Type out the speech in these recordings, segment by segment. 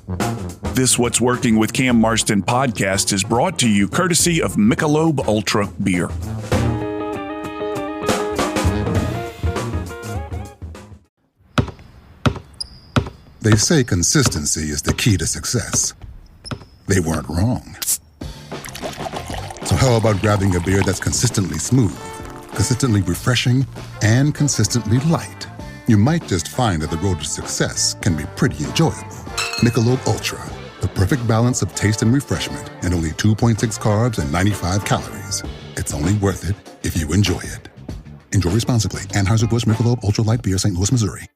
This What's Working with Cam Marston podcast is brought to you courtesy of Michelob Ultra Beer. They say consistency is the key to success. They weren't wrong. So how about grabbing a beer that's consistently smooth, consistently refreshing, and consistently light? You might just find that the road to success can be pretty enjoyable. Michelob Ultra, the perfect balance of taste and refreshment, and only 2.6 carbs and 95 calories. It's only worth it if you enjoy it. Enjoy responsibly. Anheuser-Busch Michelob Ultra Light Beer, St. Louis, Missouri.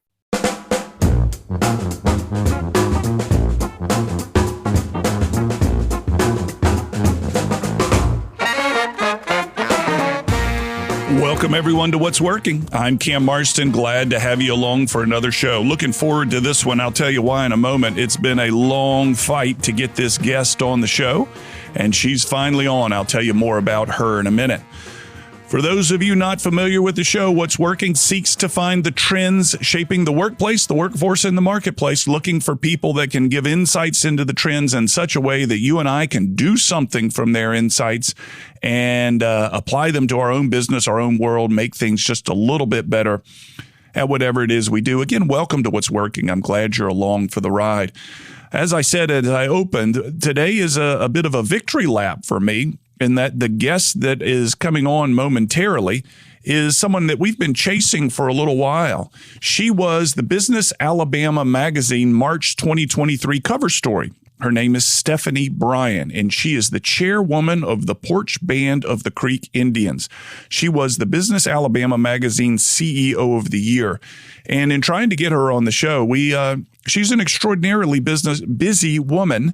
Welcome, everyone, to What's Working. I'm Cam Marston. Glad to have you along for another show. Looking forward to this one. I'll tell you why in a moment. It's been a long fight to get this guest on the show, and she's finally on. I'll tell you more about her in a minute. For those of you not familiar with the show, What's Working seeks to find the trends shaping the workplace, the workforce, and the marketplace, looking for people that can give insights into the trends in such a way that you and I can do something from their insights and apply them to our own business, our own world, make things just a little bit better at whatever it is we do. Again, welcome to What's Working. I'm glad you're along for the ride. As I said as I opened, today is a bit of a victory lap for me, in that the guest that is coming on momentarily is someone that we've been chasing for a little while. She was the Business Alabama magazine March 2023 cover story. Her name is Stephanie Bryan, and she is the chairwoman of the Poarch Band of the Creek Indians. She was the Business Alabama magazine CEO of the year. And in trying to get her on the show, she's an extraordinarily busy woman.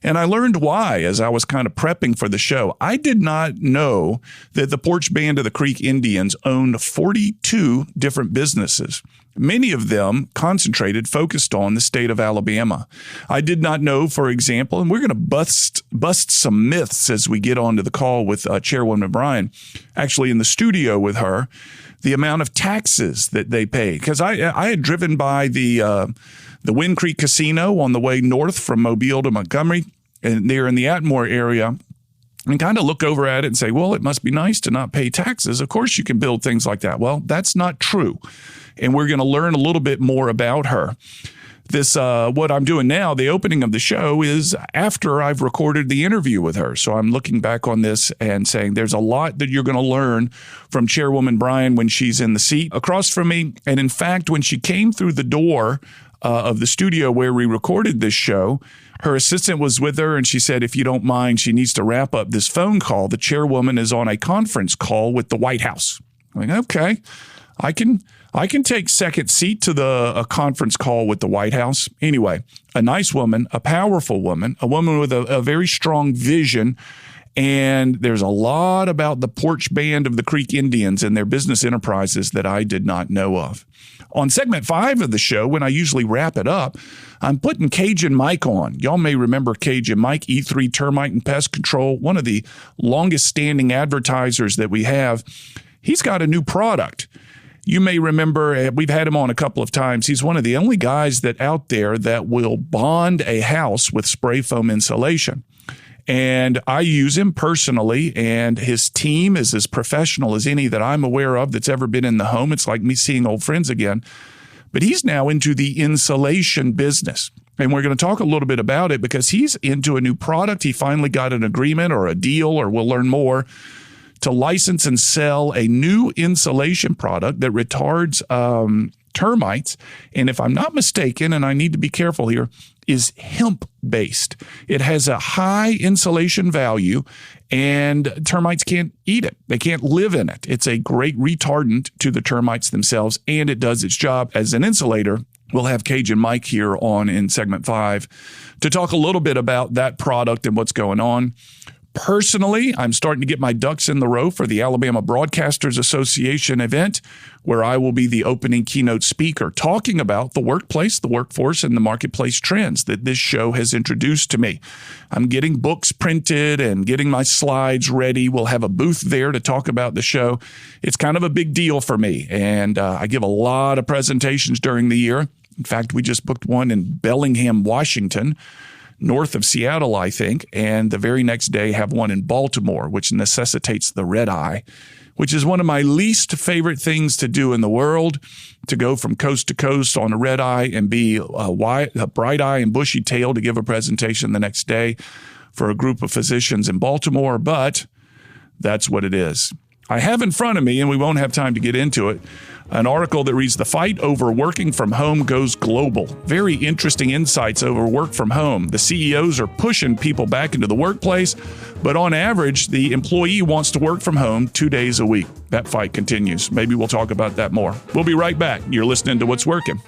And I learned why as I was kind of prepping for the show. I did not know that the Poarch Band of the Creek Indians owned 42 different businesses, many of them focused on the state of Alabama. I did not know, for example, and we're going to bust some myths as we get onto the call with Chairwoman Bryan, actually in the studio with her, the amount of taxes that they pay. Because I had driven by the Wind Creek Casino on the way north from Mobile to Montgomery, and there in the Atmore area, and kind of look over at it and say, well, it must be nice to not pay taxes. Of course you can build things like that. Well, that's not true. And we're going to learn a little bit more about her. This, what I'm doing now, the opening of the show, is after I've recorded the interview with her. So I'm looking back on this and saying there's a lot that you're going to learn from Chairwoman Bryan when she's in the seat across from me. And in fact, when she came through the door of the studio where we recorded this show, her assistant was with her, and she said, if you don't mind, she needs to wrap up this phone call. The chairwoman is on a conference call with the White House. I'm like, okay, I can take second seat to a conference call with the White House. Anyway, a nice woman, a powerful woman, a woman with a very strong vision. And there's a lot about the Poarch Band of the Creek Indians and their business enterprises that I did not know of. On segment 5 of the show, when I usually wrap it up, I'm putting Cajun Mike on. Y'all may remember Cajun Mike, E3 Termite and Pest Control, one of the longest standing advertisers that we have. He's got a new product. You may remember, we've had him on a couple of times. He's one of the only guys that out there that will bond a house with spray foam insulation. And I use him personally, and his team is as professional as any that I'm aware of that's ever been in the home. It's like me seeing old friends again. But he's now into the insulation business. And we're going to talk a little bit about it because he's into a new product. He finally got an agreement or a deal, or we'll learn more, to license and sell a new insulation product that retards termites. And if I'm not mistaken, and I need to be careful here, is hemp-based. It has a high insulation value, and termites can't eat it. They can't live in it. It's a great retardant to the termites themselves, and it does its job as an insulator. We'll have Cajun Mike here on in segment 5 to talk a little bit about that product and what's going on. Personally, I'm starting to get my ducks in the row for the Alabama Broadcasters Association event, where I will be the opening keynote speaker talking about the workplace, the workforce, and the marketplace trends that this show has introduced to me. I'm getting books printed and getting my slides ready. We'll have a booth there to talk about the show. It's kind of a big deal for me, and I give a lot of presentations during the year. In fact, we just booked one in Bellingham, Washington, north of Seattle, I think, and the very next day have one in Baltimore, which necessitates the red eye, which is one of my least favorite things to do in the world, to go from coast to coast on a red eye and be a bright eye and bushy tail to give a presentation the next day for a group of physicians in Baltimore, but that's what it is. I have in front of me, and we won't have time to get into it, an article that reads, "The Fight Over Working From Home Goes Global." Very interesting insights over work from home. The CEOs are pushing people back into the workplace, but on average, the employee wants to work from home 2 days a week. That fight continues. Maybe we'll talk about that more. We'll be right back. You're listening to What's Working.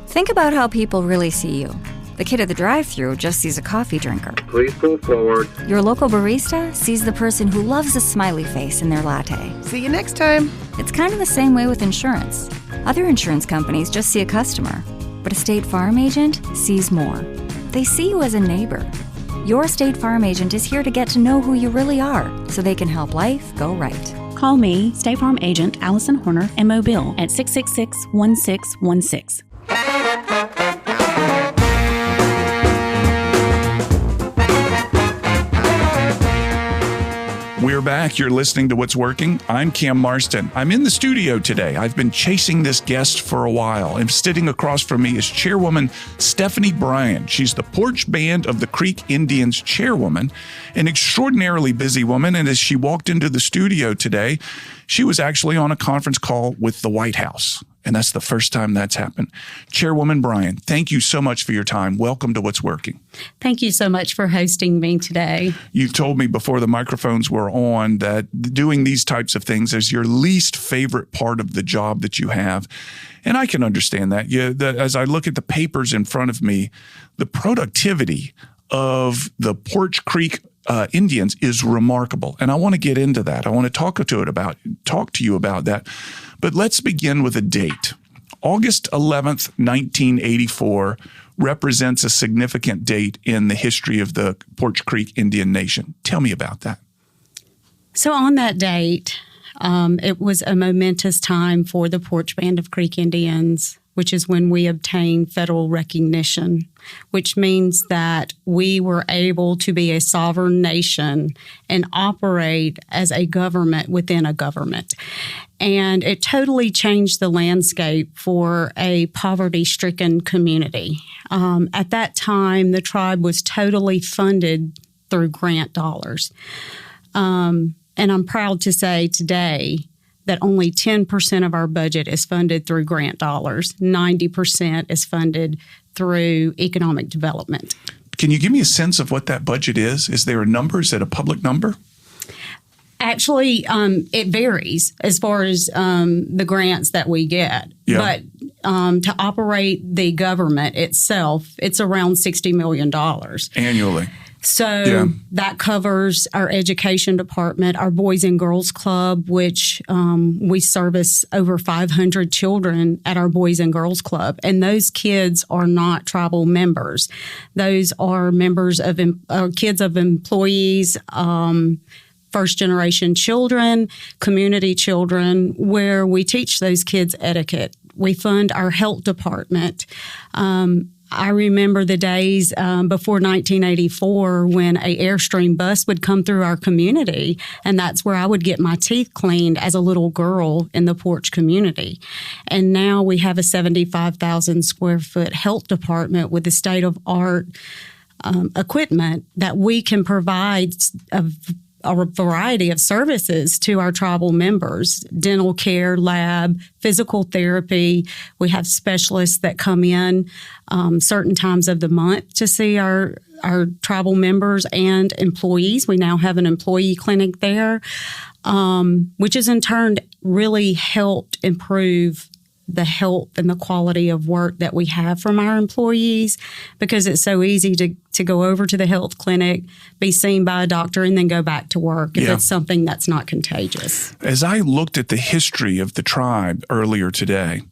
Think about how people really see you. The kid at the drive-thru just sees a coffee drinker. Please pull forward. Your local barista sees the person who loves a smiley face in their latte. See you next time. It's kind of the same way with insurance. Other insurance companies just see a customer, but a State Farm agent sees more. They see you as a neighbor. Your State Farm agent is here to get to know who you really are, so they can help life go right. Call me, State Farm agent Allison Horner, in Mobile at 666-1616. We're back. You're listening to What's Working. I'm Cam Marston. I'm in the studio today. I've been chasing this guest for a while. And sitting across from me is Chairwoman Stephanie Bryan. She's the Poarch Band of the Creek Indians Chairwoman, an extraordinarily busy woman. And as she walked into the studio today, she was actually on a conference call with the White House. And that's the first time that's happened. Chairwoman Bryan, thank you so much for your time. Welcome to What's Working. Thank you so much for hosting me today. You've told me before the microphones were on that doing these types of things is your least favorite part of the job that you have. And I can understand that. As I look at the papers in front of me, the productivity of the Poarch Creek Indians is remarkable. And I want to get into that. I want to talk to you about that. But let's begin with a date. August 11th, 1984 represents a significant date in the history of the Poarch Creek Indian Nation. Tell me about that. So on that date, it was a momentous time for the Poarch Band of Creek Indians, which is when we obtained federal recognition, which means that we were able to be a sovereign nation and operate as a government within a government. And it totally changed the landscape for a poverty-stricken community. At that time, the tribe was totally funded through grant dollars. And I'm proud to say today that only 10% of our budget is funded through grant dollars. 90% is funded through economic development. Can you give me a sense of what that budget is? Is there a number? Is it a public number? Actually, it varies as far as the grants that we get. Yeah. But to operate the government itself, it's around $60 million. Annually. So that covers our education department, our Boys and Girls Club, which we service over 500 children at our Boys and Girls Club. And those kids are not tribal members. Those are members of kids of employees, first-generation children, community children, where we teach those kids etiquette. We fund our health department. I remember the days before 1984 when an Airstream bus would come through our community, and that's where I would get my teeth cleaned as a little girl in the Poarch community. And now we have a 75,000 square foot health department with the state-of-art equipment that we can provide a variety of services to our tribal members: dental care, lab, physical therapy. We have specialists that come in certain times of the month to see our tribal members and employees. We now have an employee clinic there, which has in turn really helped improve the health and the quality of work that we have from our employees, because it's so easy to go over to the health clinic, be seen by a doctor, and then go back to work if it's something that's not contagious. As I looked at the history of the tribe earlier today,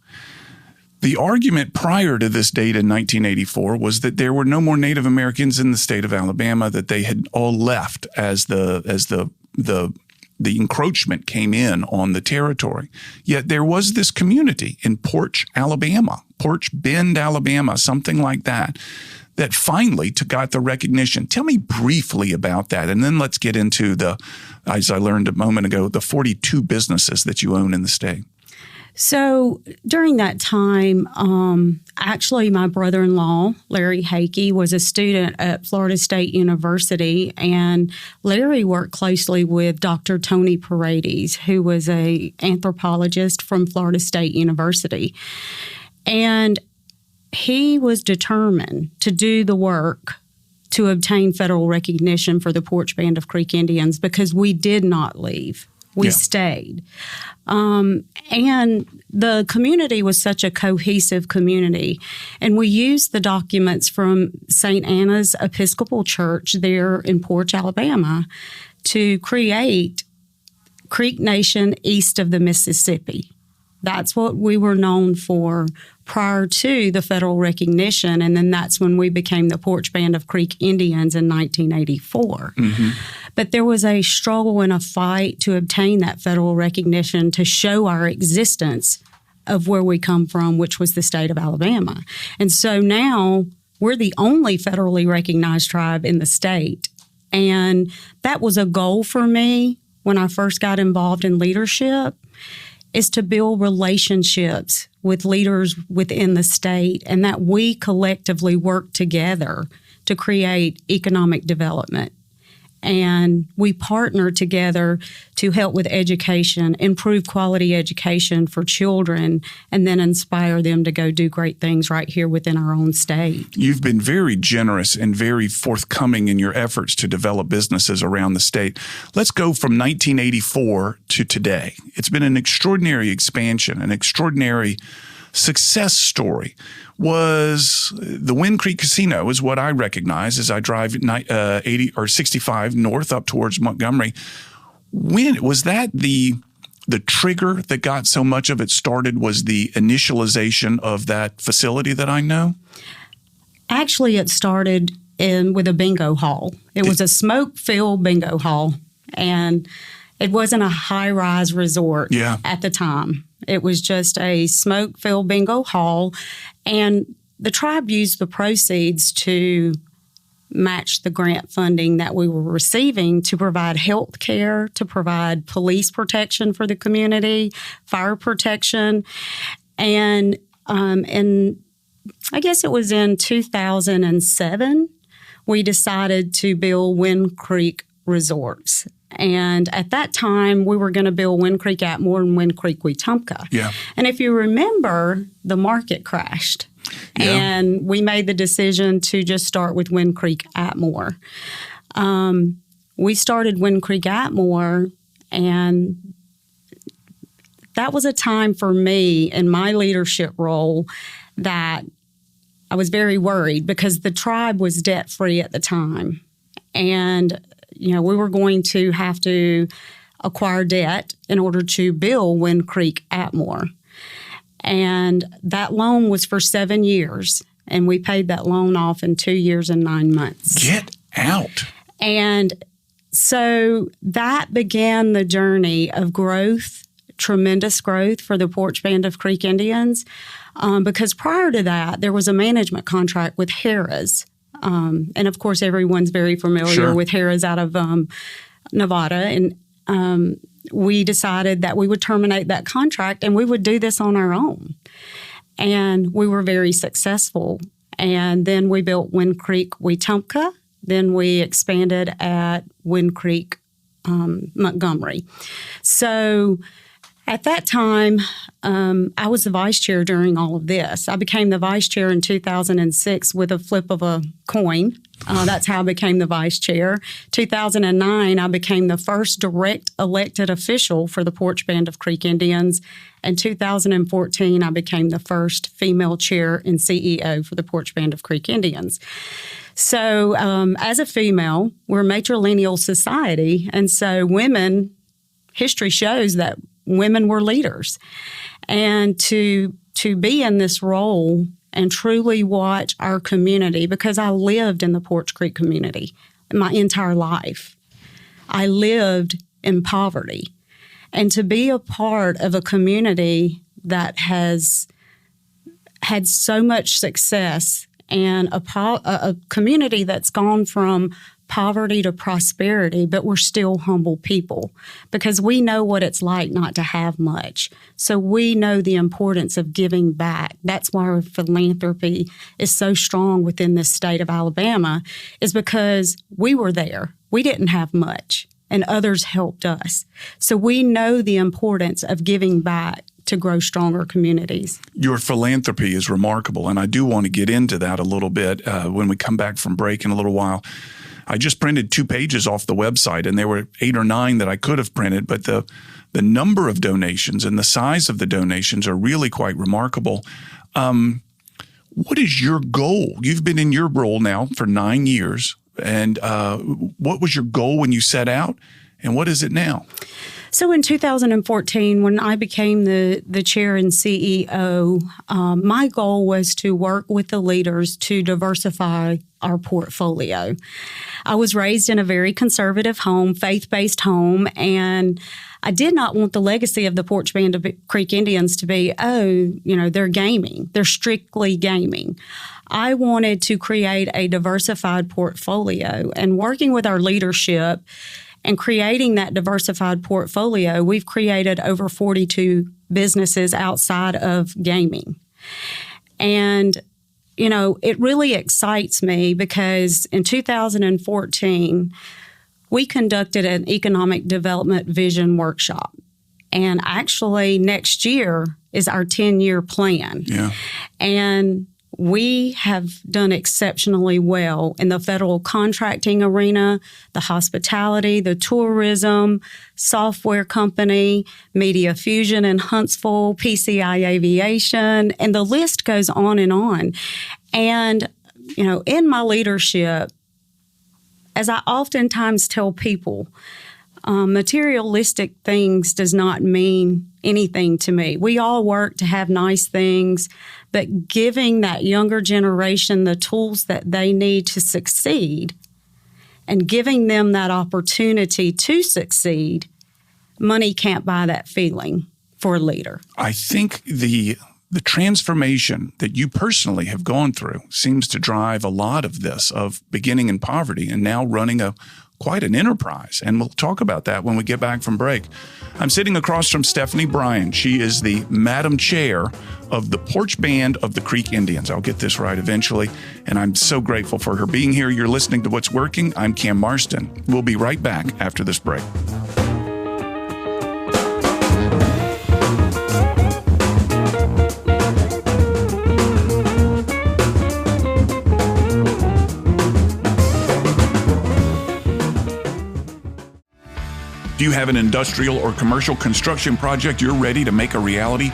The argument prior to this date in 1984 was that there were no more Native Americans in the state of Alabama, that they had all left as the encroachment came in on the territory. Yet there was this community in Poarch, Alabama, Poarch Band, Alabama, something like that finally got the recognition. Tell me briefly about that, and then let's get into as I learned a moment ago, the 42 businesses that you own in the state. So during that time, actually my brother-in-law, Larry Hakey, was a student at Florida State University, and Larry worked closely with Dr. Tony Paredes, who was an anthropologist from Florida State University. And he was determined to do the work to obtain federal recognition for the Poarch Band of Creek Indians, because we did not leave. We stayed. And the community was such a cohesive community. And we used the documents from St. Anna's Episcopal Church there in Poarch, Alabama, to create Creek Nation east of the Mississippi. That's what we were known for prior to the federal recognition, and then that's when we became the Poarch Band of Creek Indians in 1984. Mm-hmm. But there was a struggle and a fight to obtain that federal recognition to show our existence of where we come from, which was the state of Alabama. And so now we're the only federally recognized tribe in the state. And that was a goal for me when I first got involved in leadership, is to build relationships with leaders within the state, and that we collectively work together to create economic development. And we partner together to help with education, improve quality education for children, and then inspire them to go do great things right here within our own state. You've been very generous and very forthcoming in your efforts to develop businesses around the state. Let's go from 1984 to today. It's been an extraordinary expansion, an extraordinary success story. Was the Wind Creek Casino is what I recognize as I drive 80 or 65 north up towards Montgomery. When was that the trigger that got so much of it started? Was the initialization of that facility that I know? Actually, it started with a bingo hall. It was a smoke-filled bingo hall, and it wasn't a high-rise resort at the time. It was just a smoke-filled bingo hall, and the tribe used the proceeds to match the grant funding that we were receiving to provide health care, to provide police protection for the community, fire protection. And I guess it was in 2007, we decided to build Wind Creek Resorts. And at that time, we were going to build Wind Creek Atmore and Wind Creek Wetumpka. Yeah. And if you remember, the market crashed. Yeah. And we made the decision to just start with Wind Creek Atmore. We started Wind Creek Atmore, and that was a time for me in my leadership role that I was very worried, because the tribe was debt-free at the time. And we were going to have to acquire debt in order to build Wind Creek Atmore. And that loan was for 7 years, and we paid that loan off in 2 years and 9 months. Get out. And so that began the journey of growth, tremendous growth for the Poarch Band of Creek Indians, because prior to that, there was a management contract with Harrah's. And of course, everyone's very familiar with Harrah's out of Nevada. And we decided that we would terminate that contract and we would do this on our own. And we were very successful. And then we built Wind Creek Wetumpka. Then we expanded at Wind Creek Montgomery. So at that time, I was the vice chair during all of this. I became the vice chair in 2006 with a flip of a coin. That's how I became the vice chair. 2009, I became the first direct elected official for the Poarch Band of Creek Indians. And 2014, I became the first female chair and CEO for the Poarch Band of Creek Indians. So as a female, we're a matrilineal society. And so history shows that women were leaders. And to to be in this role and truly watch our community, because I lived in the Poarch Creek community my entire life. I lived in poverty. And to be a part of a community that has had so much success, and a community that's gone from poverty to prosperity, but we're still humble people because we know what it's like not to have much. So we know the importance of giving back. That's why our philanthropy is so strong within this state of Alabama, is because we were there. We didn't have much, and others helped us. So we know the importance of giving back to grow stronger communities. Your philanthropy is remarkable, and I do want to get into that a little bit when we come back from break in a little while. I just printed 2 pages off the website, and there were 8 or 9 that I could have printed, but the number of donations and the size of the donations are really quite remarkable. What is your goal? You've been in your role now for 9 years, and what was your goal when you set out, and what is it now? So in 2014, when I became the chair and CEO, my goal was to work with the leaders to diversify our portfolio. I was raised in a very conservative home, faith-based home, and I did not want the legacy of the Poarch Band of Creek Indians to be, they're gaming. They're strictly gaming. I wanted to create a diversified portfolio, and working with our leadership and creating that diversified portfolio, we've created over 42 businesses outside of gaming. And, it really excites me because in 2014, we conducted an economic development vision workshop. And actually next year is our 10-year plan. Yeah. And we have done exceptionally well in the federal contracting arena, the hospitality, the tourism, software company, Media Fusion in Huntsville, PCI Aviation, and the list goes on and on. And, in my leadership, as I oftentimes tell people, materialistic things does not mean anything to me. We all work to have nice things, but giving that younger generation the tools that they need to succeed and giving them that opportunity to succeed, money can't buy that feeling for a leader. I think the transformation that you personally have gone through seems to drive a lot of this, of beginning in poverty and now running quite an enterprise. And we'll talk about that when we get back from break. I'm sitting across from Stephanie Bryan. She is the Madam Chair of the Poarch Band of the Creek Indians. I'll get this right eventually. And I'm so grateful for her being here. You're listening to What's Working. I'm Cam Marston. We'll be right back after this break. Do you have an industrial or commercial construction project you're ready to make a reality?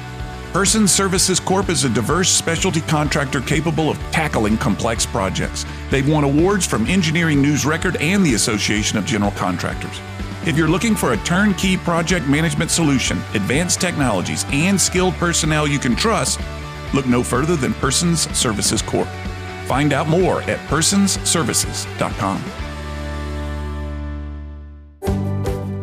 Persons Services Corp is a diverse specialty contractor capable of tackling complex projects. They've won awards from Engineering News Record and the Association of General Contractors. If you're looking for a turnkey project management solution, advanced technologies, and skilled personnel you can trust, look no further than Persons Services Corp. Find out more at personsservices.com.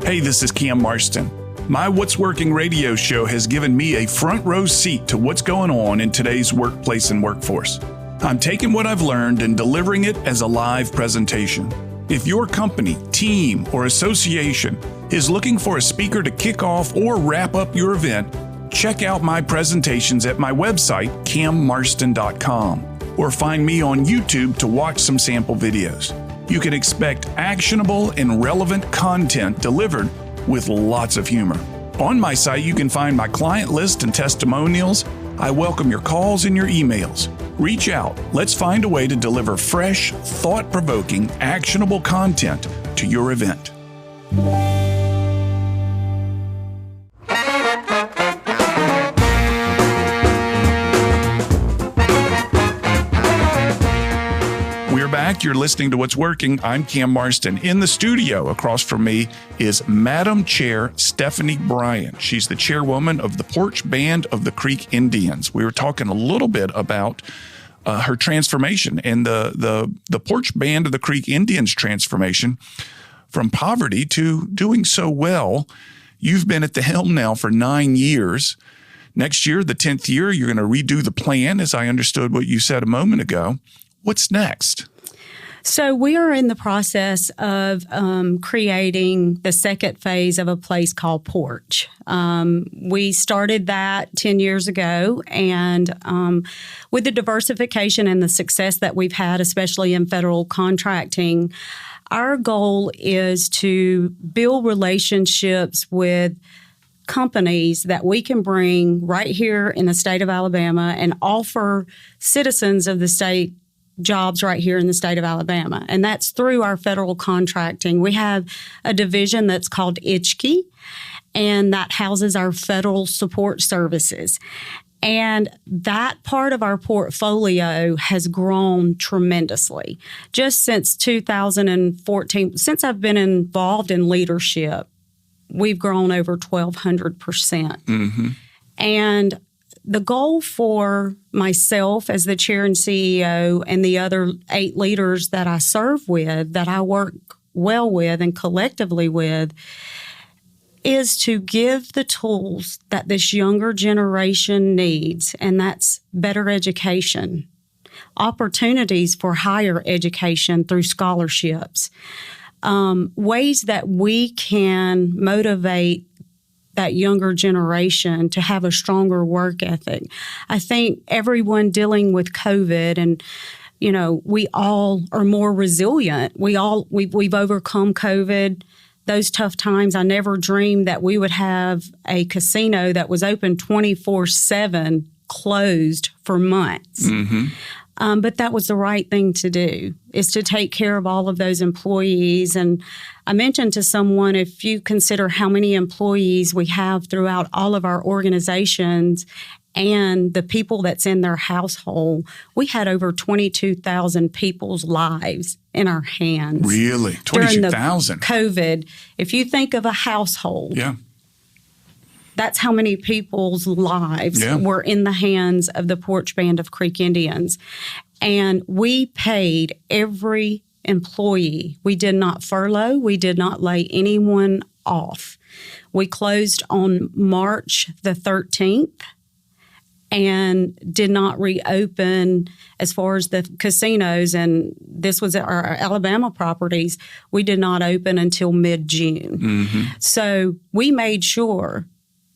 Hey, this is Cam Marston. My What's Working radio show has given me a front row seat to what's going on in today's workplace and workforce. I'm taking what I've learned and delivering it as a live presentation. If your company, team, or association is looking for a speaker to kick off or wrap up your event, check out my presentations at my website, cammarston.com, or find me on YouTube to watch some sample videos. You can expect actionable and relevant content delivered with lots of humor. On my site, you can find my client list and testimonials. I welcome your calls and your emails. Reach out. Let's find a way to deliver fresh, thought-provoking, actionable content to your event. back. You're listening to What's Working. I'm Cam Marston. In the studio across from me is Madam Chair Stephanie Bryan. She's the chairwoman of the Poarch Band of the Creek Indians. We were talking a little bit about her transformation and the Poarch Band of the Creek Indians transformation from poverty to doing so well. You've been at the helm now for 9 years. Next year, the 10th year, you're going to redo the plan, as I understood what you said a moment ago. What's next? So we are in the process of creating the second phase of a place called Poarch. We started that 10 years ago, and with the diversification and the success that we've had, especially in federal contracting, our goal is to build relationships with companies that we can bring right here in the state of Alabama and offer citizens of the state jobs right here in the state of Alabama. And that's through our federal contracting. We have a division that's called ICHKI, and that houses our federal support services. And that part of our portfolio has grown tremendously. Just since 2014, since I've been involved in leadership, we've grown over 1,200%. Mm-hmm. And the goal for myself as the chair and CEO and the other 8 leaders that I serve with, that I work well with and collectively with, is to give the tools that this younger generation needs, and that's better education, opportunities for higher education through scholarships, ways that we can motivate that younger generation to have a stronger work ethic. I think everyone dealing with COVID, and we all are more resilient. We've overcome COVID, those tough times. I never dreamed that we would have a casino that was open 24/7 closed for months. Mm-hmm. But that was the right thing to do, is to take care of all of those employees. And I mentioned to someone, if you consider how many employees we have throughout all of our organizations and the people that's in their household, we had over 22,000 people's lives in our hands. Really? 22,000? COVID. If you think of a household. Yeah. That's how many people's lives were in the hands of the Poarch Band of Creek Indians. And we paid every employee. We did not furlough. We did not lay anyone off. We closed on March the 13th and did not reopen as far as the casinos. And this was our Alabama properties. We did not open until mid-June. Mm-hmm. So we made sure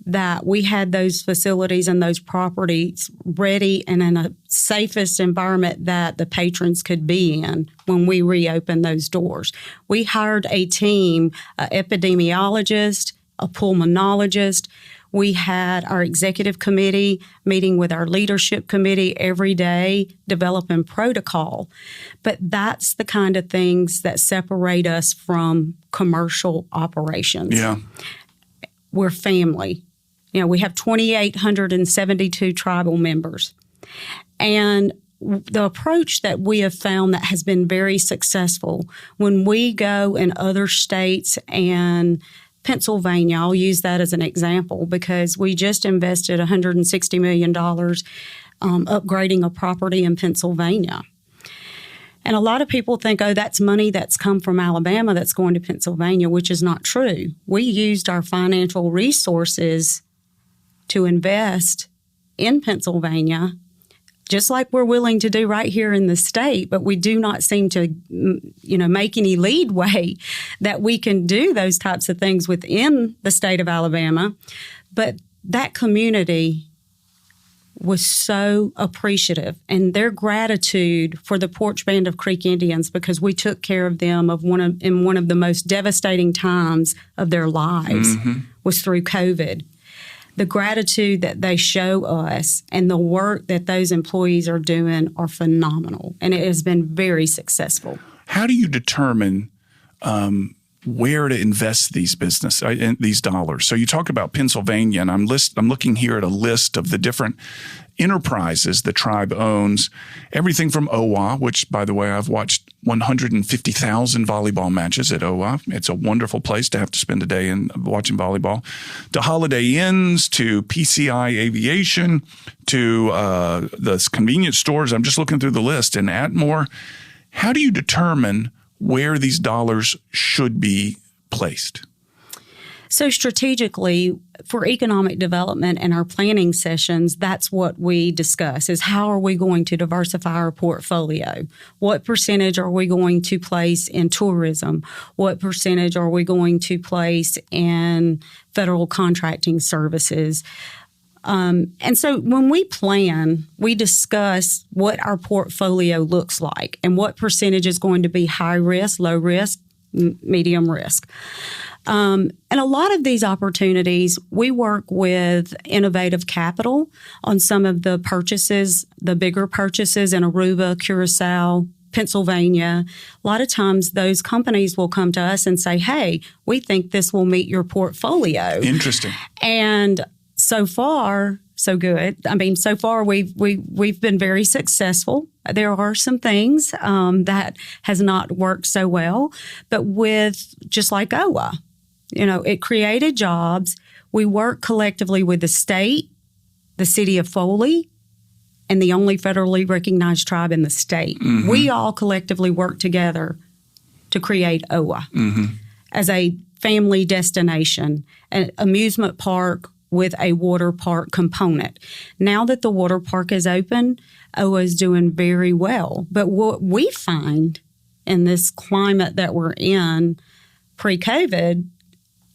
that we had those facilities and those properties ready and in a safest environment that the patrons could be in when we reopened those doors. We hired a team, an epidemiologist, a pulmonologist. We had our executive committee meeting with our leadership committee every day, developing protocol. But that's the kind of things that separate us from commercial operations. Yeah. We're family. We have 2,872 tribal members. And the approach that we have found that has been very successful, when we go in other states and Pennsylvania, I'll use that as an example because we just invested $160 million upgrading a property in Pennsylvania. And a lot of people think, that's money that's come from Alabama that's going to Pennsylvania, which is not true. We used our financial resources to invest in Pennsylvania, just like we're willing to do right here in the state, but we do not seem to, make any leadway that we can do those types of things within the state of Alabama. But that community was so appreciative, and their gratitude for the Poarch Band of Creek Indians, because we took care of them in one of the most devastating times of their lives, was through COVID. The gratitude that they show us and the work that those employees are doing are phenomenal, and it has been very successful. How do you determine where to invest these these dollars. So you talk about Pennsylvania, and I'm looking here at a list of the different enterprises the tribe owns. Everything from OWA, which, by the way, I've watched 150,000 volleyball matches at OWA. It's a wonderful place to have to spend a day in watching volleyball. To Holiday Inns, to PCI Aviation, to the convenience stores. I'm just looking through the list. And Atmore, how do you determine where these dollars should be placed? So strategically, for economic development and our planning sessions, that's what we discuss, is how are we going to diversify our portfolio? What percentage are we going to place in tourism? What percentage are we going to place in federal contracting services? And so when we plan, we discuss what our portfolio looks like and what percentage is going to be high risk, low risk, medium risk. And a lot of these opportunities, we work with Innovative Capital on some of the purchases, the bigger purchases in Aruba, Curacao, Pennsylvania. A lot of times those companies will come to us and say, hey, we think this will meet your portfolio. Interesting. And so far, so good. I mean, so far we've been very successful. There are some things that has not worked so well, but with just like OWA, it created jobs. We work collectively with the state, the city of Foley, and the only federally recognized tribe in the state. Mm-hmm. We all collectively work together to create OWA as a family destination, an amusement park with a water park component. Now that the water park is open, OWA is doing very well. But what we find in this climate that we're in pre-COVID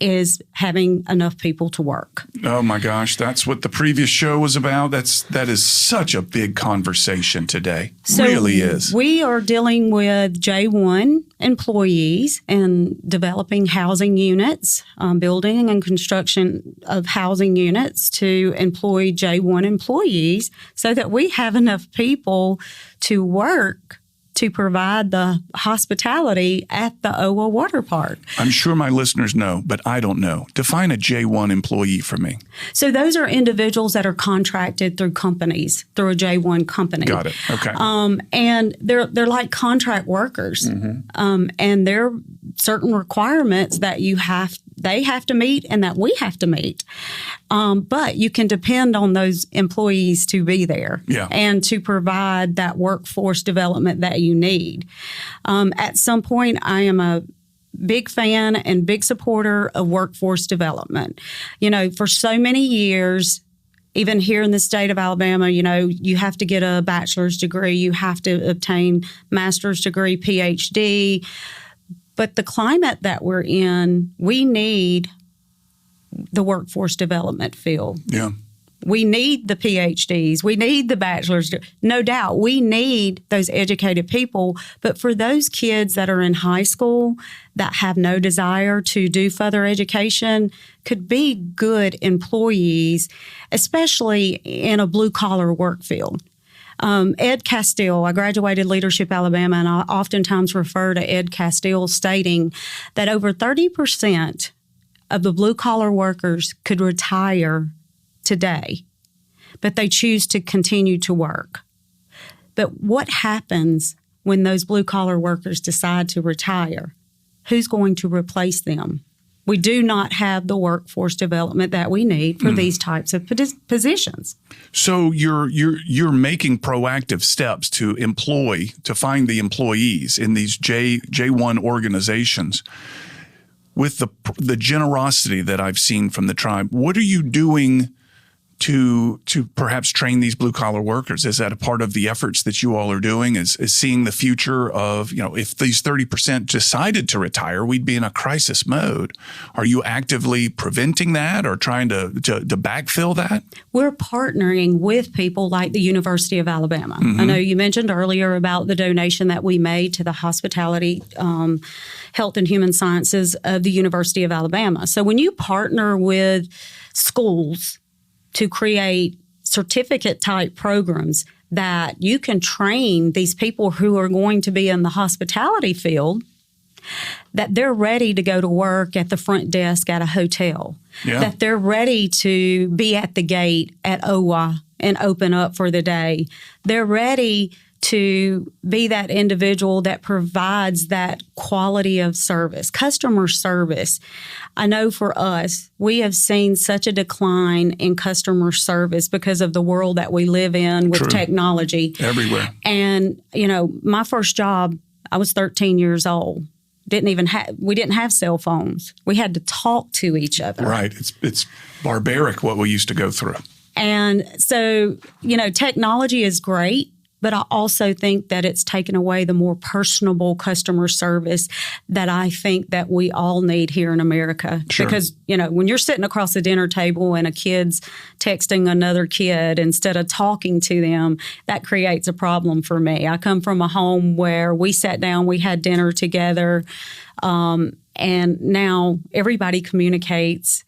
is having enough people to work. Oh my gosh, that's what the previous show was about. That is such a big conversation today. So really is. We are dealing with J1 employees and developing housing units, building and construction of housing units to employ J1 employees so that we have enough people to work to provide the hospitality at the OWA water park. I'm sure my listeners know, but I don't know. Define a J1 employee for me. So those are individuals that are contracted through companies, through a J1 company. Got it. Okay. And they're like contract workers. Mm-hmm. And there are certain requirements that they have to meet and that we have to meet. But you can depend on those employees to be there and to provide that workforce development that you need. At some point, I am a big fan and big supporter of workforce development. For so many years, even here in the state of Alabama, you have to get a bachelor's degree, you have to obtain master's degree, PhD. But the climate that we're in, we need the workforce development field. Yeah. We need the PhDs. We need the bachelor's. No doubt, we need those educated people. But for those kids that are in high school that have no desire to do further education, could be good employees, especially in a blue-collar work field. Ed Castile, I graduated Leadership Alabama, and I oftentimes refer to Ed Castile stating that over 30% of the blue-collar workers could retire today, but they choose to continue to work. But what happens when those blue-collar workers decide to retire? Who's going to replace them? We do not have the workforce development that we need for these types of positions. So you're making proactive steps to find the employees in these J1 organizations. With the generosity that I've seen from the tribe, what are you doing to perhaps train these blue collar workers? Is that a part of the efforts that you all are doing? Is seeing the future of, if these 30% decided to retire, we'd be in a crisis mode. Are you actively preventing that or trying to backfill that? We're partnering with people like the University of Alabama. Mm-hmm. I know you mentioned earlier about the donation that we made to the hospitality, health and human sciences of the University of Alabama. So when you partner with schools to create certificate-type programs that you can train these people who are going to be in the hospitality field that they're ready to go to work at the front desk at a hotel, that they're ready to be at the gate at OWA and open up for the day. They're ready to be that individual that provides that quality of service, customer service. I know for us, we have seen such a decline in customer service because of the world that we live in with technology. Everywhere. And, my first job, I was 13 years old. We didn't have cell phones. We had to talk to each other. Right. It's barbaric what we used to go through. And so, technology is great, but I also think that it's taken away the more personable customer service that I think that we all need here in America. Sure. Because, when you're sitting across the dinner table and a kid's texting another kid instead of talking to them, that creates a problem for me. I come from a home where we sat down, we had dinner together, and now everybody communicates,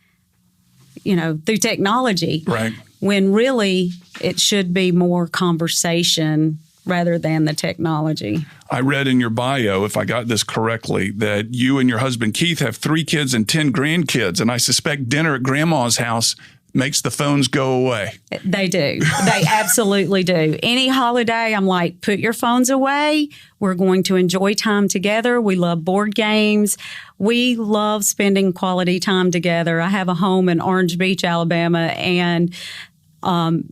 through technology. Right. When really it should be more conversation rather than the technology. I read in your bio, if I got this correctly, that you and your husband Keith have 3 kids and 10 grandkids, and I suspect dinner at grandma's house makes the phones go away. They do. They absolutely do. Any holiday, I'm like, put your phones away. We're going to enjoy time together. We love board games. We love spending quality time together. I have a home in Orange Beach, Alabama, and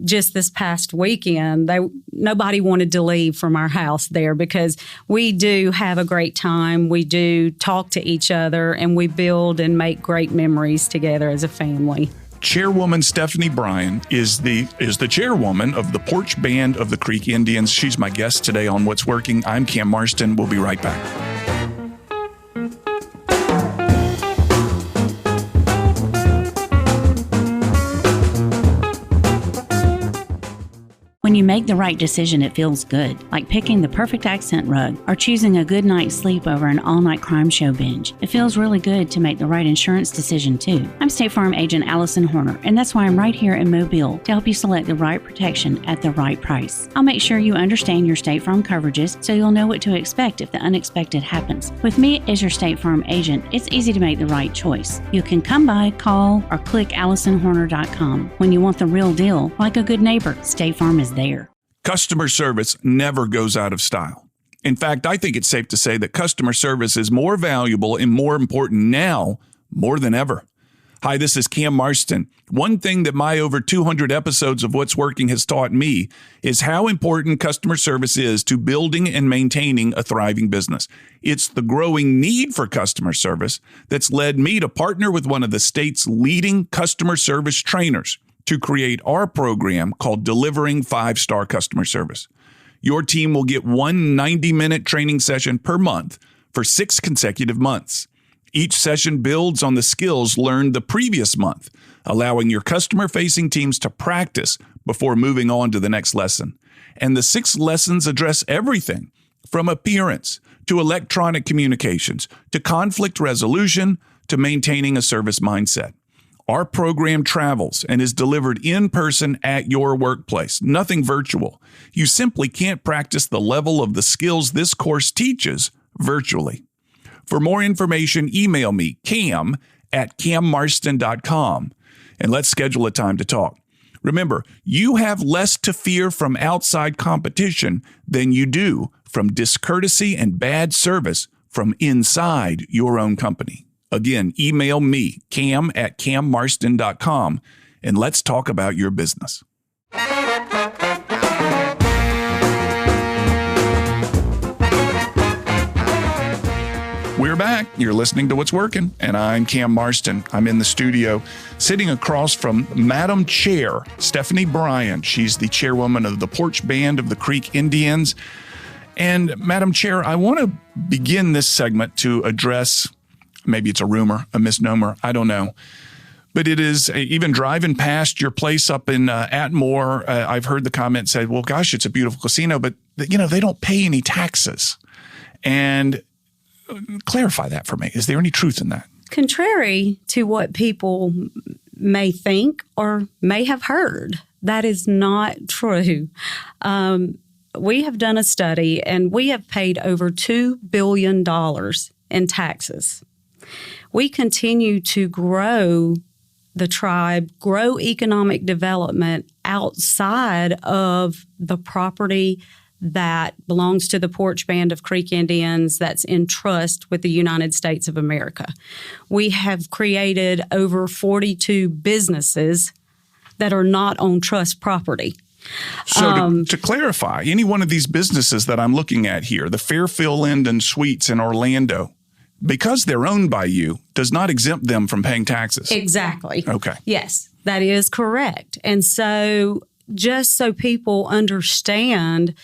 just this past weekend, nobody wanted to leave from our house there because we do have a great time. We do talk to each other, and we build and make great memories together as a family. Chairwoman Stephanie Bryan is the chairwoman of the Poarch Band of the Creek Indians. She's my guest today on What's Working. I'm Cam Marston. We'll be right back. When you make the right decision, it feels good, like picking the perfect accent rug or choosing a good night's sleep over an all-night crime show binge. It feels really good to make the right insurance decision, too. I'm State Farm agent Allison Horner, and that's why I'm right here in Mobile to help you select the right protection at the right price. I'll make sure you understand your State Farm coverages so you'll know what to expect if the unexpected happens. With me as your State Farm agent, it's easy to make the right choice. You can come by, call, or click AllisonHorner.com. When you want the real deal, like a good neighbor, State Farm is there. Customer service never goes out of style. In fact, I think it's safe to say that customer service is more valuable and more important now more than ever. Hi, this is Cam Marston. One thing that my over 200 episodes of What's Working has taught me is how important customer service is to building and maintaining a thriving business. It's the growing need for customer service that's led me to partner with one of the state's leading customer service trainers to create our program called Delivering 5-Star Customer Service. Your team will get one 90-minute training session per month for 6 consecutive months. Each session builds on the skills learned the previous month, allowing your customer-facing teams to practice before moving on to the next lesson. And the 6 lessons address everything from appearance to electronic communications to conflict resolution to maintaining a service mindset. Our program travels and is delivered in person at your workplace, nothing virtual. You simply can't practice the level of the skills this course teaches virtually. For more information, email me, cam@cammarston.com, and let's schedule a time to talk. Remember, you have less to fear from outside competition than you do from discourtesy and bad service from inside your own company. Again, email me, cam@cammarston.com, and let's talk about your business. We're back. You're listening to What's Working, and I'm Cam Marston. I'm in the studio sitting across from Madam Chair, Stephanie Bryan. She's the chairwoman of the Poarch Band of the Creek Indians. And Madam Chair, I want to begin this segment to address, maybe it's a rumor, a misnomer, I don't know. But it is, even driving past your place up in Atmore, I've heard the comment say, well, gosh, it's a beautiful casino, but they don't pay any taxes. And clarify that for me. Is there any truth in that? Contrary to what people may think or may have heard, that is not true. We have done a study, and we have paid over $2 billion in taxes. We continue to grow the tribe, grow economic development outside of the property that belongs to the Poarch Band of Creek Indians that's in trust with the United States of America. We have created over 42 businesses that are not on trust property. So to clarify, any one of these businesses that I'm looking at here, the Fairfield Inn and Suites in Orlando, because they're owned by you, does not exempt them from paying taxes. Exactly. Okay. Yes, that is correct. And so just so people understand,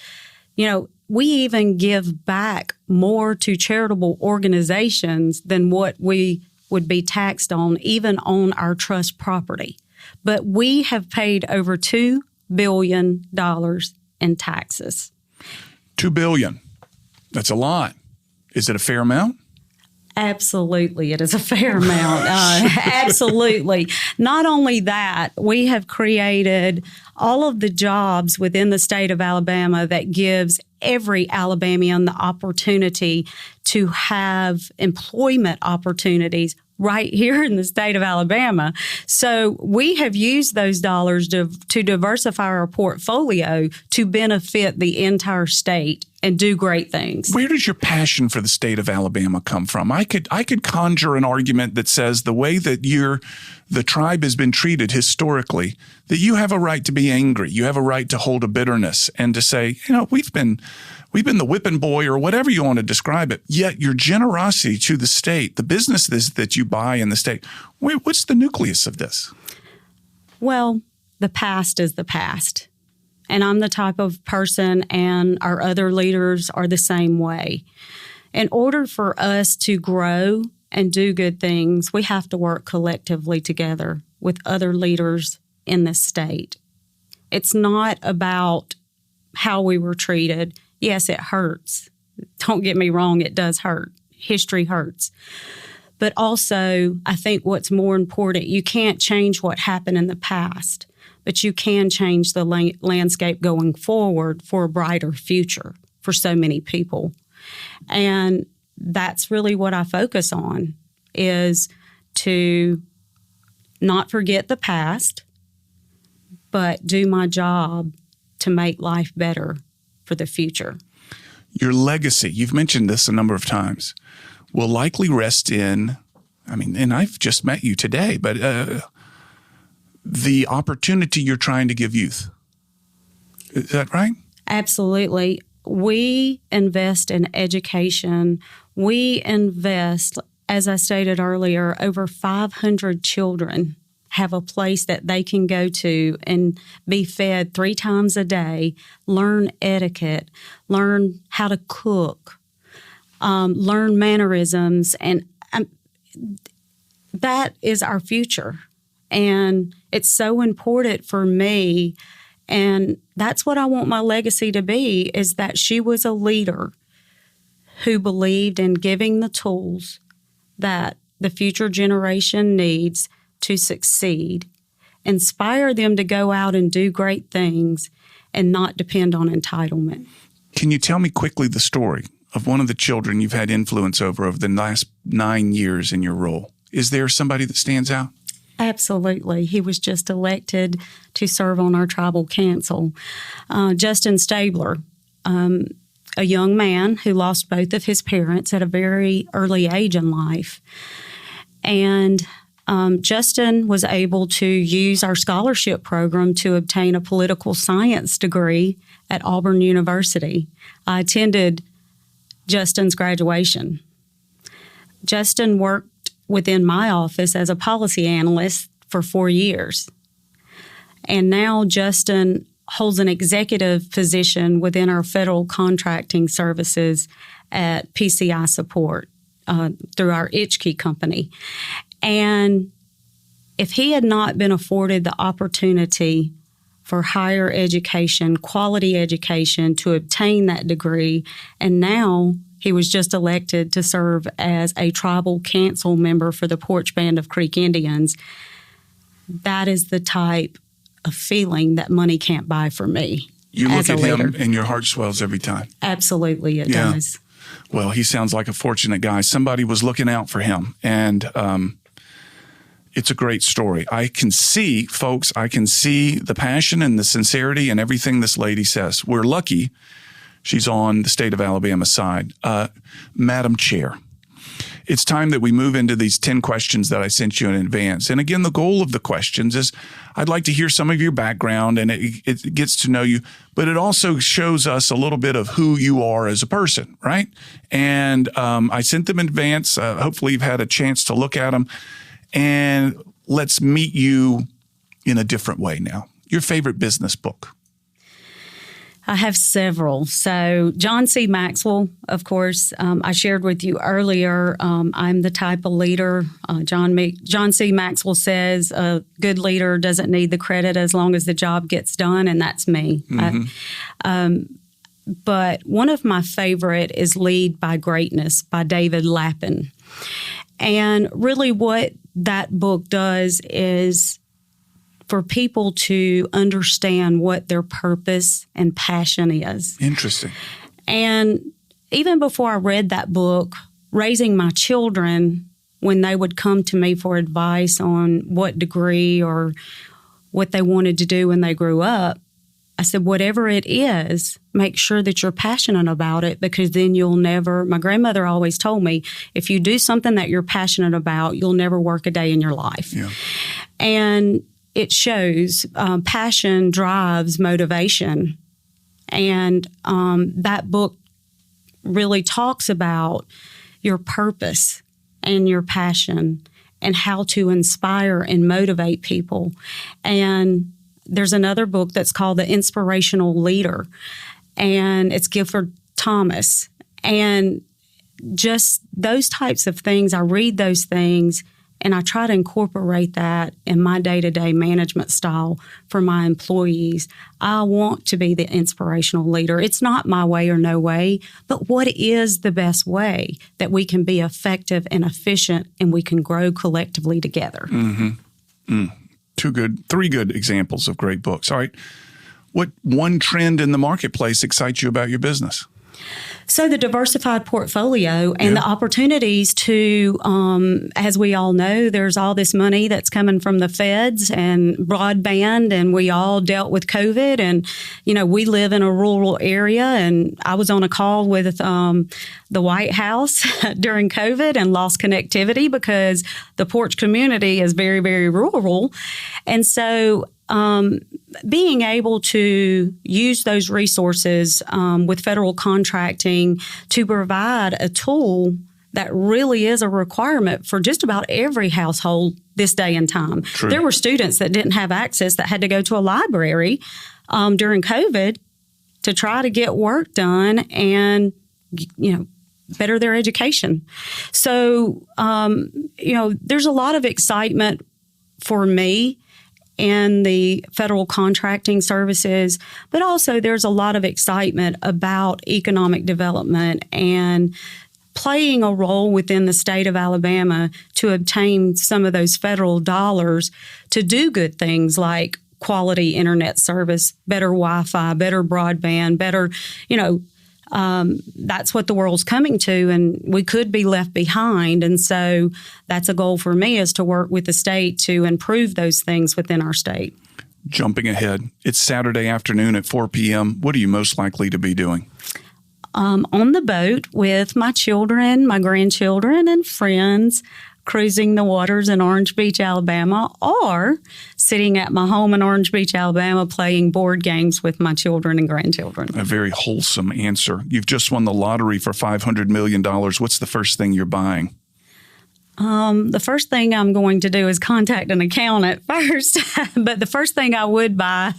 we even give back more to charitable organizations than what we would be taxed on, even on our trust property. But we have paid over $2 billion in taxes. $2 billion. That's a lot. Is it a fair amount? Absolutely. It is a fair amount. Absolutely. Not only that, we have created all of the jobs within the state of Alabama that gives every Alabamian the opportunity to have employment opportunities right here in the state of Alabama. So we have used those dollars to diversify our portfolio to benefit the entire state and do great things. Where does your passion for the state of Alabama come from? I could conjure an argument that says the way that the tribe has been treated historically, that you have a right to be angry. You have a right to hold a bitterness and to say, we've been the whipping boy or whatever you want to describe it. Yet your generosity to the state, the businesses that you buy in the state, what's the nucleus of this? Well, the past is the past. And I'm the type of person, and our other leaders are the same way. In order for us to grow and do good things, we have to work collectively together with other leaders in this state. It's not about how we were treated. Yes, it hurts. Don't get me wrong, it does hurt. History hurts. But also, I think what's more important, you can't change what happened in the past, but you can change the landscape going forward for a brighter future for so many people. And that's really what I focus on, is to not forget the past, but do my job to make life better for the future. Your legacy, you've mentioned this a number of times, will likely rest in, and I've just met you today, but the opportunity you're trying to give youth. Is that right? Absolutely. We invest in education. We invest, as I stated earlier, over 500 children have a place that they can go to and be fed 3 times a day, learn etiquette, learn how to cook, learn mannerisms, and that is our future. And it's so important for me, and that's what I want my legacy to be, is that she was a leader who believed in giving the tools that the future generation needs to succeed, inspire them to go out and do great things and not depend on entitlement. Can you tell me quickly the story of one of the children you've had influence over the last 9 years in your role? Is there somebody that stands out? Absolutely. He was just elected to serve on our tribal council. Justin Stabler, a young man who lost both of his parents at a very early age in life. And Justin was able to use our scholarship program to obtain a political science degree at Auburn University. I attended Justin's graduation. Justin worked within my office as a policy analyst for 4 years. And now Justin holds an executive position within our federal contracting services at PCI Support through our Itchkey company. And if he had not been afforded the opportunity for higher education, quality education, to obtain that degree, and now he was just elected to serve as a tribal council member for the Poarch Band of Creek Indians, that is the type of feeling that money can't buy for me. You look at him and your heart swells every time. Absolutely, it does. Well, he sounds like a fortunate guy. Somebody was looking out for him, and it's a great story. I can see, folks, the passion and the sincerity and everything this lady says. We're lucky she's on the state of Alabama side. Madam Chair, it's time that we move into these 10 questions that I sent you in advance. And again, the goal of the questions is I'd like to hear some of your background, and it gets to know you, but it also shows us a little bit of who you are as a person, right? And I sent them in advance. Hopefully you've had a chance to look at them. And let's meet you in a different way now. Your favorite business book? I have several. So John C. Maxwell, of course, I shared with you earlier, I'm the type of leader. John C. Maxwell says a good leader doesn't need the credit as long as the job gets done, and that's me. Mm-hmm. But one of my favorite is Lead by Greatness by David Lappin. And really what that book does is for people to understand what their purpose and passion is. Interesting. And even before I read that book, raising my children, when they would come to me for advice on what degree or what they wanted to do when they grew up, I said, whatever it is, make sure that you're passionate about it, because then you'll never, my grandmother always told me, if you do something that you're passionate about, you'll never work a day in your life. Yeah. And it shows passion drives motivation. And that book really talks about your purpose and your passion and how to inspire and motivate people. And there's another book that's called The Inspirational Leader, and it's Gifford Thomas. And just those types of things, I read those things, and I try to incorporate that in my day-to-day management style for my employees. I want to be the inspirational leader. It's not my way or no way, but what is the best way that we can be effective and efficient and we can grow collectively together? Mm-hmm. Three good examples of great books. All right. What one trend in the marketplace excites you about your business? So the diversified portfolio and the opportunities to, as we all know, there's all this money that's coming from the feds and broadband, and we all dealt with COVID. And, we live in a rural area, and I was on a call with the White House during COVID and lost connectivity because the Poarch community is very, very rural. And so being able to use those resources with federal contracting to provide a tool that really is a requirement for just about every household this day and time. True. There were students that didn't have access that had to go to a library during COVID to try to get work done and, better their education. So, there's a lot of excitement for me in the federal contracting services, but also there's a lot of excitement about economic development and playing a role within the state of Alabama to obtain some of those federal dollars to do good things like quality internet service, better Wi-Fi, better broadband, better, that's what the world's coming to, and we could be left behind. And so that's a goal for me, is to work with the state to improve those things within our state. Jumping ahead, it's Saturday afternoon at 4 p.m. What are you most likely to be doing? On the boat with my children, my grandchildren, and friends, cruising the waters in Orange Beach, Alabama, or sitting at my home in Orange Beach, Alabama, playing board games with my children and grandchildren. A very wholesome answer. You've just won the lottery for $500 million. What's the first thing you're buying? The first thing I'm going to do is contact an accountant first. But the first thing I would buy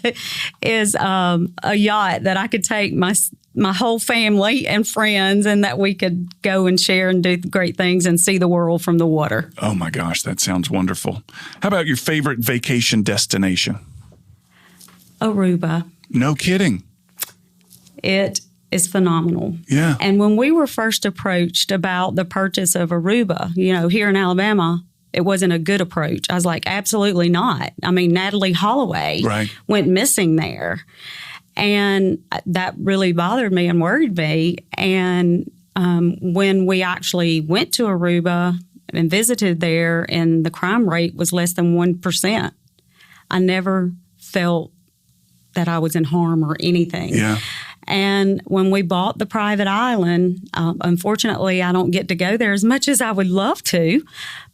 is a yacht that I could take my whole family and friends, and that we could go and share and do great things and see the world from the water. Oh my gosh, that sounds wonderful. How about your favorite vacation destination? Aruba. No kidding. It is phenomenal. Yeah. And when we were first approached about the purchase of Aruba, here in Alabama, it wasn't a good approach. I was like, absolutely not. I mean, Natalie Holloway went missing there. And that really bothered me and worried me. And when we actually went to Aruba and visited there, and the crime rate was less than 1%. I never felt that I was in harm or anything. Yeah. And when we bought the private island, unfortunately, I don't get to go there as much as I would love to,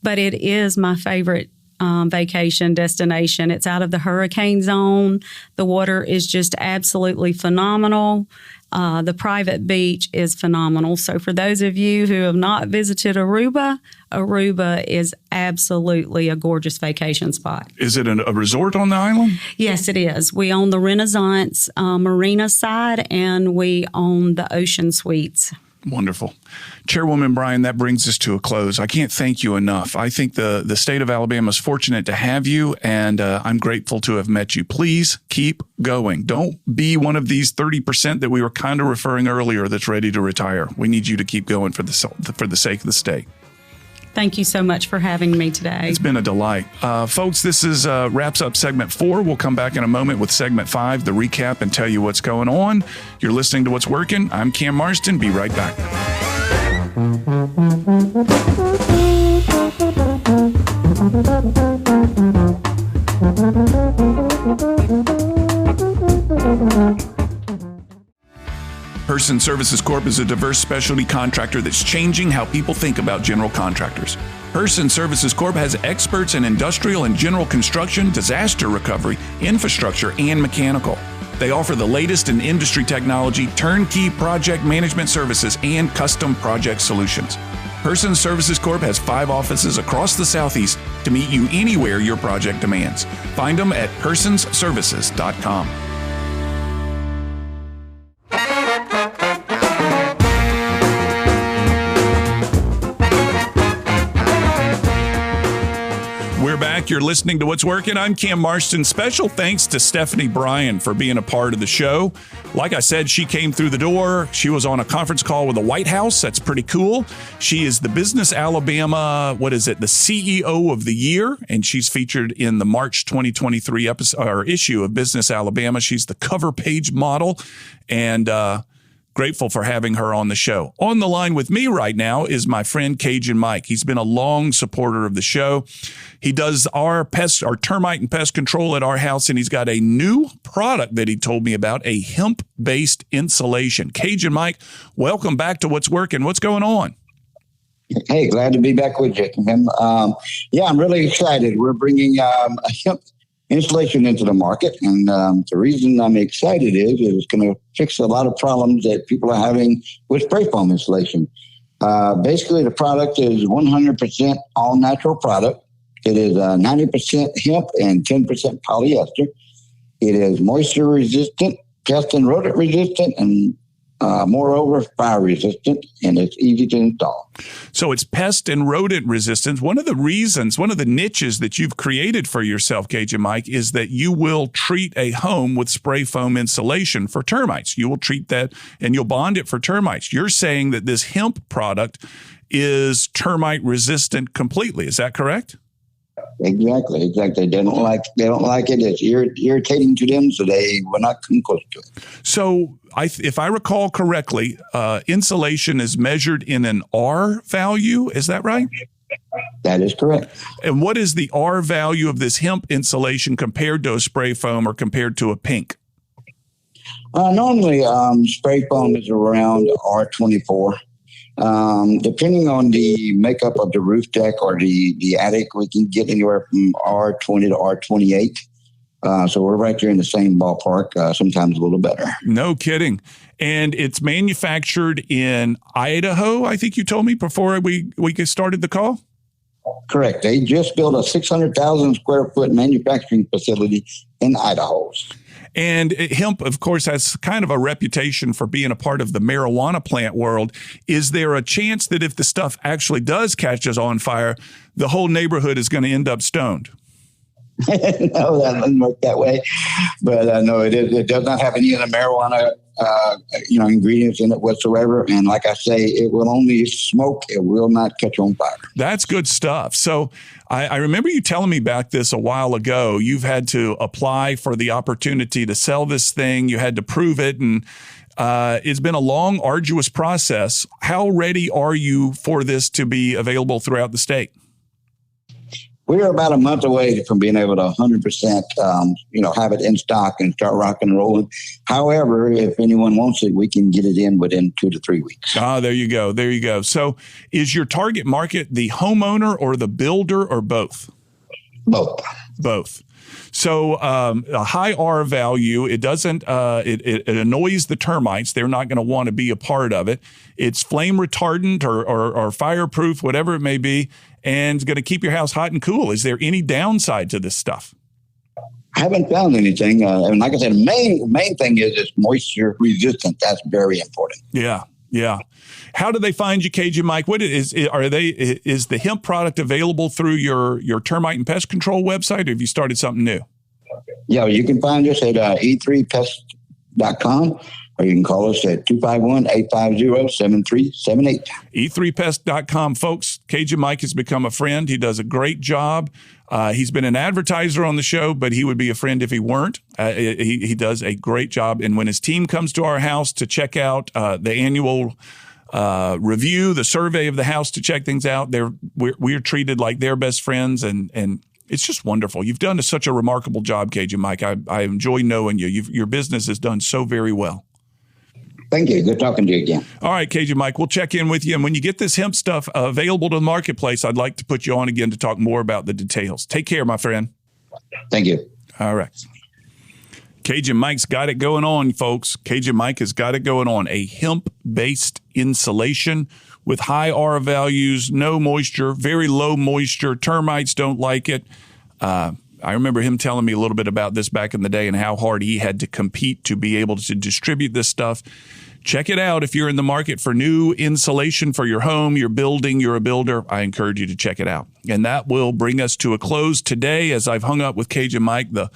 but it is my favorite vacation destination. It's out of the hurricane zone. The water is just absolutely phenomenal. The private beach is phenomenal. So for those of you who have not visited Aruba, Aruba is absolutely a gorgeous vacation spot. Is it a resort on the island? Yes, it is. We own the Renaissance Marina side, and we own the Ocean Suites. Wonderful. Chairwoman Bryan, that brings us to a close. I can't thank you enough. I think the state of Alabama is fortunate to have you, and I'm grateful to have met you. Please keep going. Don't be one of these 30% that we were kind of referring earlier that's ready to retire. We need you to keep going for the sake of the state. Thank you so much for having me today. It's been a delight. Folks, this is wraps up segment 4. We'll come back in a moment with segment 5, the recap, and tell you what's going on. You're listening to What's Working. I'm Cam Marston. Be right back. Person Services Corp is a diverse specialty contractor that's changing how people think about general contractors. Person Services Corp has experts in industrial and general construction, disaster recovery, infrastructure, and mechanical. They offer the latest in industry technology, turnkey project management services, and custom project solutions. Person Services Corp has 5 offices across the Southeast to meet you anywhere your project demands. Find them at personsservices.com. We're back. You're listening to What's Working. I'm Cam Marston. Special thanks to Stephanie Bryan for being a part of the show. Like I said, she came through the door. She was on a conference call with the White House. That's pretty cool. She is the Business Alabama, the CEO of the Year, and she's featured in the March 2023 issue of Business Alabama. She's the cover page model, and grateful for having her on the show. On the line with me right now is my friend Cajun Mike. He's been a long supporter of the show. He does our termite and pest control at our house, and he's got a new product that he told me about, a hemp-based insulation. Cajun Mike, welcome back to What's Working. What's going on? Hey, glad to be back with you. I'm really excited. We're bringing a hemp insulation into the market. And the reason I'm excited is it's going to fix a lot of problems that people are having with spray foam insulation. Basically, the product is 100% all natural product. It is 90% hemp and 10% polyester. It is moisture resistant, pest and rodent resistant, and moreover, fire resistant, and it's easy to install. So it's pest and rodent resistance. One of the niches that you've created for yourself, Cajun Mike, is that you will treat a home with spray foam insulation for termites. You will treat that and you'll bond it for termites. You're saying that this hemp product is termite resistant completely. Is that correct? Exactly. They don't like it. It's irritating to them, so they will not come close to it. So, if I recall correctly, insulation is measured in an R value. Is that right? That is correct. And what is the R value of this hemp insulation compared to a spray foam or compared to a pink? Normally, spray foam is around R24. Depending on the makeup of the roof deck or the attic, we can get anywhere from R20 to R28. So we're right there in the same ballpark, sometimes a little better. No kidding. And it's manufactured in Idaho, I think you told me before we started the call? Correct. They just built a 600,000 square foot manufacturing facility in Idaho. And hemp, of course, has kind of a reputation for being a part of the marijuana plant world. Is there a chance that if the stuff actually does catch us on fire, the whole neighborhood is going to end up stoned? No, that doesn't work that way. But no, it does not have any of the marijuana ingredients in it whatsoever. And like I say, it will only smoke. It will not catch on fire. That's good stuff. So I remember you telling me about this a while ago. You've had to apply for the opportunity to sell this thing. You had to prove it. And It's been a long, arduous process. How ready are you for this to be available throughout the state? We're about a month away from being able to 100%, have it in stock and start rocking and rolling. However, if anyone wants it, we can get it in within 2 to 3 weeks. There you go. There you go. So is your target market the homeowner or the builder or both? Both. So a high R value, it doesn't, it annoys the termites. They're not going to want to be a part of it. It's flame retardant or fireproof, whatever it may be, and it's going to keep your house hot and cool. Is there any downside to this stuff? I haven't found anything. And like I said, the main thing is it's moisture resistant. That's very important. Yeah. How do they find you, Cajun Mike? Is the hemp product available through your termite and pest control website, or have you started something new? Yeah, you can find us at e3pest.com, or you can call us at 251-850-7378. e3pest.com, folks. Cajun Mike has become a friend. He does a great job. He's been an advertiser on the show, but he would be a friend if he weren't. He does a great job. And when his team comes to our house to check out the annual review, the survey of the house to check things out, we're treated like they're best friends, and it's just wonderful. You've done such a remarkable job, Cajun Mike. I enjoy knowing you. Your business has done so very well. Thank you. Good talking to you again. All right, Cajun Mike, we'll check in with you. And when you get this hemp stuff available to the marketplace, I'd like to put you on again to talk more about the details. Take care, my friend. Thank you. All right. Cajun Mike's got it going on, folks. Cajun Mike has got it going on. A hemp-based insulation with high R values, no moisture, very low moisture. Termites don't like it. I remember him telling me a little bit about this back in the day and how hard he had to compete to be able to distribute this stuff. Check it out. If you're in the market for new insulation for your home, your building, you're a builder, I encourage you to check it out. And that will bring us to a close today. As I've hung up with Cajun Mike, the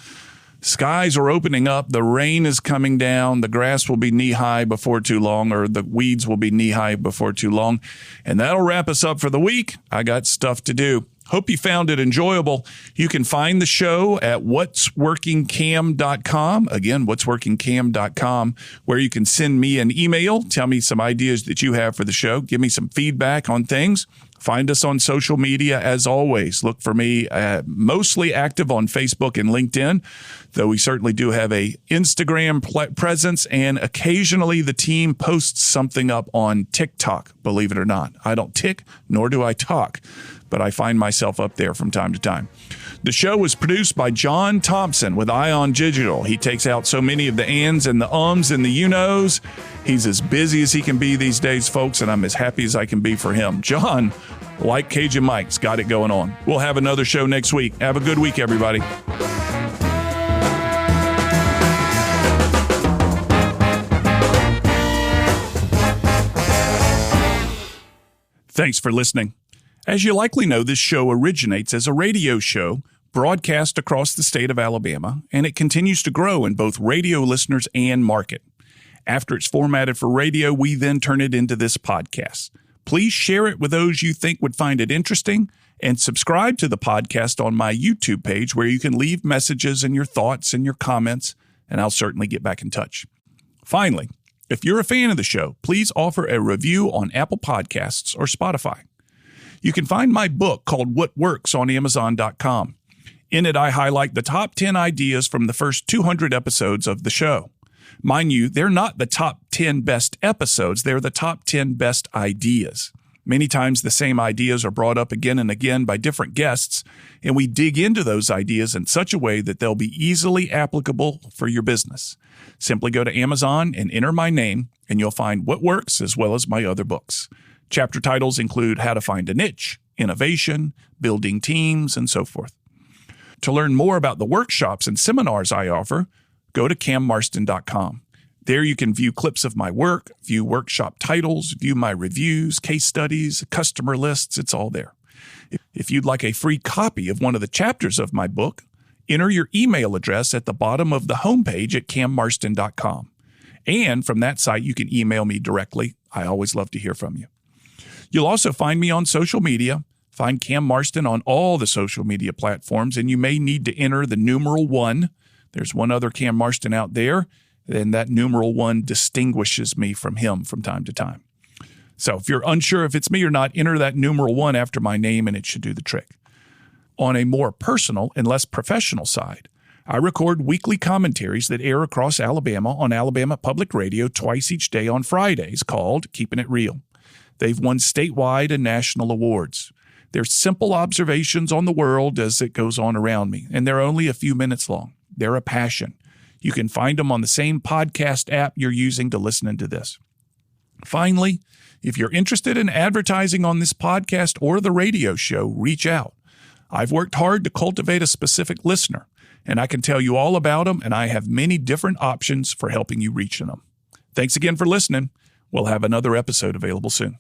skies are opening up. The rain is coming down. The grass will be knee-high before too long, or the weeds will be knee-high before too long. And that'll wrap us up for the week. I got stuff to do. Hope you found it enjoyable. You can find the show at whatsworkingcam.com. Again, whatsworkingcam.com, where you can send me an email. Tell me some ideas that you have for the show. Give me some feedback on things. Find us on social media as always. Look for me mostly active on Facebook and LinkedIn, though we certainly do have a Instagram presence, and occasionally the team posts something up on TikTok, believe it or not. I don't tick, nor do I talk, but I find myself up there from time to time. The show was produced by John Thompson with Ion Digital. He takes out so many of the ands and the ums and the you-knows. He's as busy as he can be these days, folks, and I'm as happy as I can be for him. John, like Cajun Mike's, got it going on. We'll have another show next week. Have a good week, everybody. Thanks for listening. As you likely know, this show originates as a radio show broadcast across the state of Alabama, and it continues to grow in both radio listeners and market. After it's formatted for radio, we then turn it into this podcast. Please share it with those you think would find it interesting, and subscribe to the podcast on my YouTube page, where you can leave messages and your thoughts and your comments, and I'll certainly get back in touch. Finally, if you're a fan of the show, please offer a review on Apple Podcasts or Spotify. You can find my book called What Works on Amazon.com. In it, I highlight the top 10 ideas from the first 200 episodes of the show. Mind you, they're not the top 10 best episodes, they're the top 10 best ideas. Many times the same ideas are brought up again and again by different guests, and we dig into those ideas in such a way that they'll be easily applicable for your business. Simply go to Amazon and enter my name, and you'll find What Works as well as my other books. Chapter titles include How to Find a Niche, Innovation, Building Teams, and so forth. To learn more about the workshops and seminars I offer, go to cammarston.com. There you can view clips of my work, view workshop titles, view my reviews, case studies, customer lists. It's all there. If you'd like a free copy of one of the chapters of my book, enter your email address at the bottom of the homepage at cammarston.com. And from that site, you can email me directly. I always love to hear from you. You'll also find me on social media. Find Cam Marston on all the social media platforms, and you may need to enter the numeral 1. There's one other Cam Marston out there, then that numeral 1 distinguishes me from him from time to time. So if you're unsure if it's me or not, enter that numeral 1 after my name and it should do the trick. On a more personal and less professional side, I record weekly commentaries that air across Alabama on Alabama Public Radio twice each day on Fridays called Keeping It Real. They've won statewide and national awards. They're simple observations on the world as it goes on around me, and they're only a few minutes long. They're a passion. You can find them on the same podcast app you're using to listen to this. Finally, if you're interested in advertising on this podcast or the radio show, reach out. I've worked hard to cultivate a specific listener, and I can tell you all about them, and I have many different options for helping you reach them. Thanks again for listening. We'll have another episode available soon.